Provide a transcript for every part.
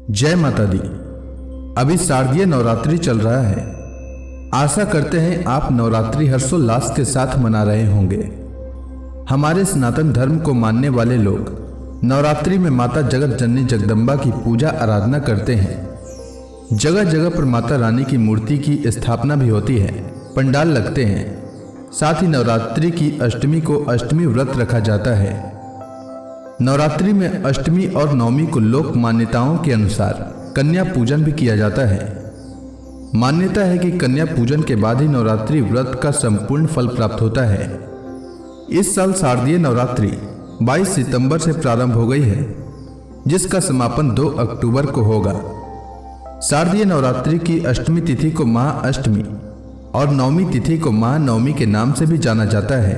जय माता दी। अभी शारदीय नवरात्रि चल रहा है। आशा करते हैं आप नवरात्रि हर्षोल्लास के साथ मना रहे होंगे। हमारे सनातन धर्म को मानने वाले लोग नवरात्रि में माता जगत जननी जगदम्बा की पूजा आराधना करते हैं। जगह जगह पर माता रानी की मूर्ति की स्थापना भी होती है, पंडाल लगते हैं। साथ ही नवरात्रि की अष्टमी को अष्टमी व्रत रखा जाता है। नवरात्रि में अष्टमी और नवमी को लोक मान्यताओं के अनुसार कन्या पूजन भी किया जाता है। मान्यता है कि कन्या पूजन के बाद ही नवरात्रि व्रत का संपूर्ण फल प्राप्त होता है। इस साल शारदीय नवरात्रि 22 सितंबर से प्रारंभ हो गई है, जिसका समापन 2 अक्टूबर को होगा। शारदीय नवरात्रि की अष्टमी तिथि को महाअष्टमी और नवमी तिथि को महानवमी के नाम से भी जाना जाता है।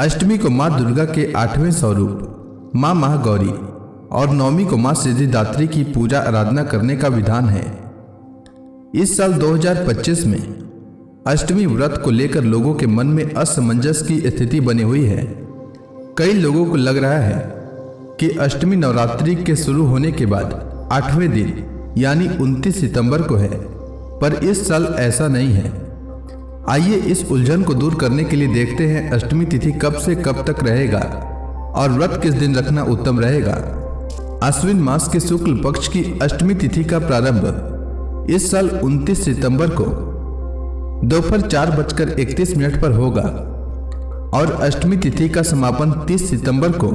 अष्टमी को मां दुर्गा के 8वें स्वरूप मां महागौरी और नवमी को मां सिद्धिदात्री की पूजा आराधना करने का विधान है। इस साल 2025 में अष्टमी व्रत को लेकर लोगों के मन में असमंजस की स्थिति बनी हुई है। कई लोगों को लग रहा है कि अष्टमी नवरात्रि के शुरू होने के बाद 8वें दिन यानी 29 सितंबर को है, पर इस साल ऐसा नहीं है। आइए इस उलझन को दूर करने के लिए देखते हैं अष्टमी तिथि कब से कब तक रहेगा और व्रत किस दिन रखना उत्तम रहेगा। आश्विन मास के शुक्ल पक्ष की अष्टमी तिथि का प्रारंभ इस साल 29 सितंबर को दोपहर 4:31 पर होगा और अष्टमी तिथि का समापन 30 सितंबर को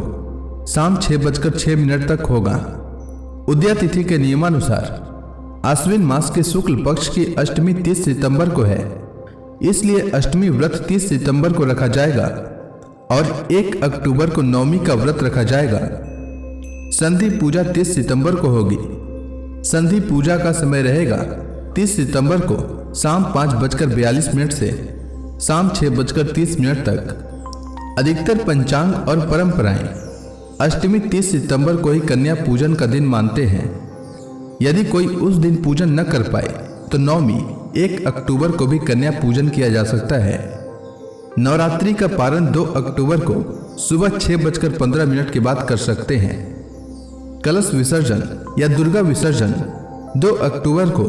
शाम 6:06 तक होगा। उदया तिथि के नियमानुसार आश्विन मास के शुक्ल पक्ष की अष्टमी 30 सितंबर को है, इसलिए अष्टमी व्रत 30 सितंबर को रखा जाएगा और 1 अक्टूबर को नवमी का व्रत रखा जाएगा। संधि पूजा 30 सितंबर को होगी। संधि पूजा का समय रहेगा 30 सितंबर को शाम 5:42 से शाम 6:30 तक। अधिकतर पंचांग और परंपराएं अष्टमी 30 सितंबर को ही कन्या पूजन का दिन मानते हैं। यदि कोई उस दिन पूजन न कर पाए तो नवमी 1 अक्टूबर को भी कन्या पूजन किया जा सकता है। नवरात्रि का पारण 2 अक्टूबर को सुबह 6:15 के बाद कर सकते हैं। कलश विसर्जन या दुर्गा विसर्जन 2 अक्टूबर को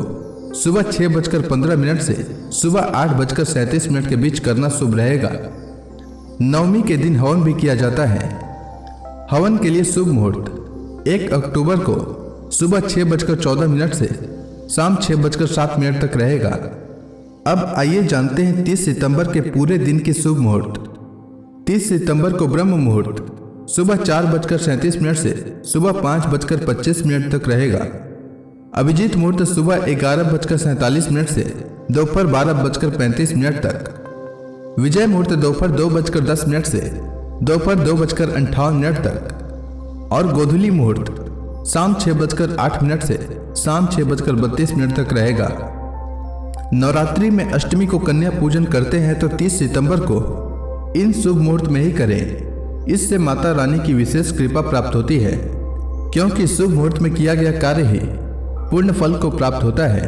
सुबह 6:15 से सुबह 8:37 के बीच करना शुभ रहेगा। नवमी के दिन हवन भी किया जाता है। हवन के लिए शुभ मुहूर्त 1 अक्टूबर को सुबह 6:14 से शाम 6:07 तक रहेगा। अब आइए जानते हैं 30 सितंबर के पूरे दिन के शुभ मुहूर्त। 30 सितंबर को ब्रह्म मुहूर्त सुबह 4:37 से सुबह 5:25 तक रहेगा। अभिजीत मुहूर्त सुबह 11:47 से दोपहर 12:35 तक। विजय मुहूर्त दोपहर 2:10 से दोपहर 2:58 तक और गोधूली मुहूर्त शाम 6:08 से शाम 6:32 तक रहेगा। नवरात्रि में अष्टमी को कन्या पूजन करते हैं तो 30 सितंबर को इन शुभ मुहूर्त में ही करें। इससे माता रानी की विशेष कृपा प्राप्त होती है, क्योंकि शुभ मुहूर्त में किया गया कार्य ही पूर्ण फल को प्राप्त होता है।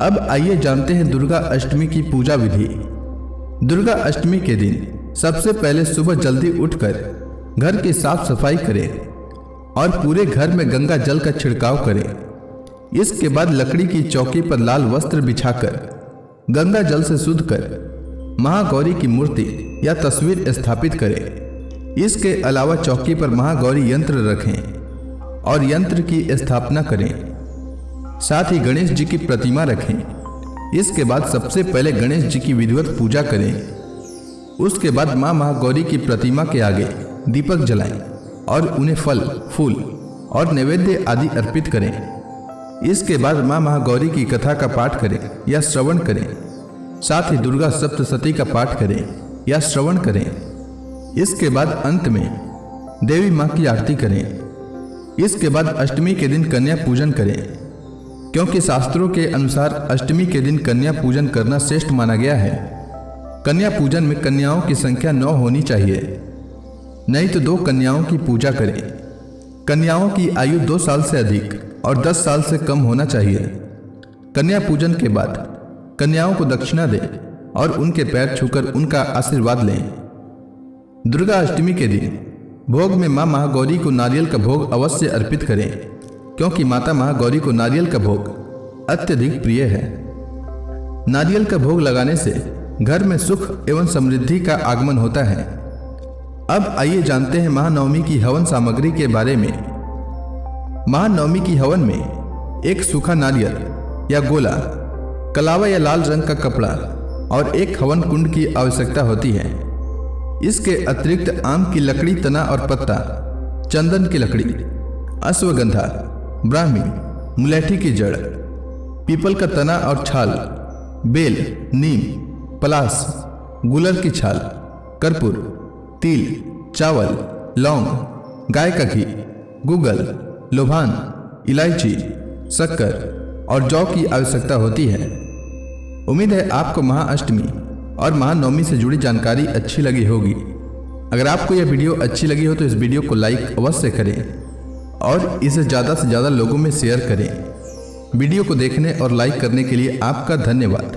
अब आइए जानते हैं दुर्गा अष्टमी की पूजा विधि। दुर्गा अष्टमी के दिन सबसे पहले सुबह जल्दी उठकर घर की साफ सफाई करें और पूरे घर में गंगा जल का छिड़काव करें। इसके बाद लकड़ी की चौकी पर लाल वस्त्र बिछाकर गंगा जल से शुद्ध कर महागौरी की मूर्ति या तस्वीर स्थापित करें। इसके अलावा चौकी पर महागौरी यंत्र रखें और यंत्र की स्थापना करें। साथ ही गणेश जी की प्रतिमा रखें। इसके बाद सबसे पहले गणेश जी की विधिवत पूजा करें। उसके बाद मां महागौरी की प्रतिमा के आगे दीपक जलाएं और उन्हें फल, फूल और नैवेद्य आदि अर्पित करें। इसके बाद मां महागौरी की कथा का पाठ करें या श्रवण करें। साथ ही दुर्गा सप्तशती का पाठ करें या श्रवण करें। इसके बाद अंत में देवी मां की आरती करें। इसके बाद अष्टमी के दिन कन्या पूजन करें, क्योंकि शास्त्रों के अनुसार अष्टमी के दिन कन्या पूजन करना श्रेष्ठ माना गया है। कन्या पूजन में कन्याओं की संख्या 9 होनी चाहिए, नहीं तो 2 कन्याओं की पूजा करें। कन्याओं की आयु 2 साल से अधिक और 10 साल से कम होना चाहिए। कन्या पूजन के बाद कन्याओं को दक्षिणा दें और उनके पैर छूकर उनका आशीर्वाद लें। दुर्गा अष्टमी के दिन भोग में मां महागौरी को नारियल का भोग अवश्य अर्पित करें। क्योंकि माता महागौरी को नारियल का भोग अत्यधिक प्रिय है। नारियल का भोग लगाने से घर में सुख एवं समृद्धि का आगमन होता है। अब आइए जानते हैं महानवमी की हवन सामग्री के बारे में। महानवमी की हवन में एक सूखा नारियल या गोला, कलावा या लाल रंग का कपड़ा और एक हवन कुंड की आवश्यकता होती है। इसके अतिरिक्त आम की लकड़ी, तना और पत्ता, चंदन की लकड़ी, अश्वगंधा, ब्राह्मी, मुलैठी की जड़, पीपल का तना और छाल, बेल, नीम, पलास, गुलर की छाल, कर्पूर, तिल, चावल, लौंग, गाय का घी, गुगल, लोभान, इलायची, शक्कर और जौ की आवश्यकता होती है। उम्मीद है आपको महाअष्टमी और महानवमी से जुड़ी जानकारी अच्छी लगी होगी। अगर आपको यह वीडियो अच्छी लगी हो तो इस वीडियो को लाइक अवश्य करें और इसे ज़्यादा से ज़्यादा लोगों में शेयर करें। वीडियो को देखने और लाइक करने के लिए आपका धन्यवाद।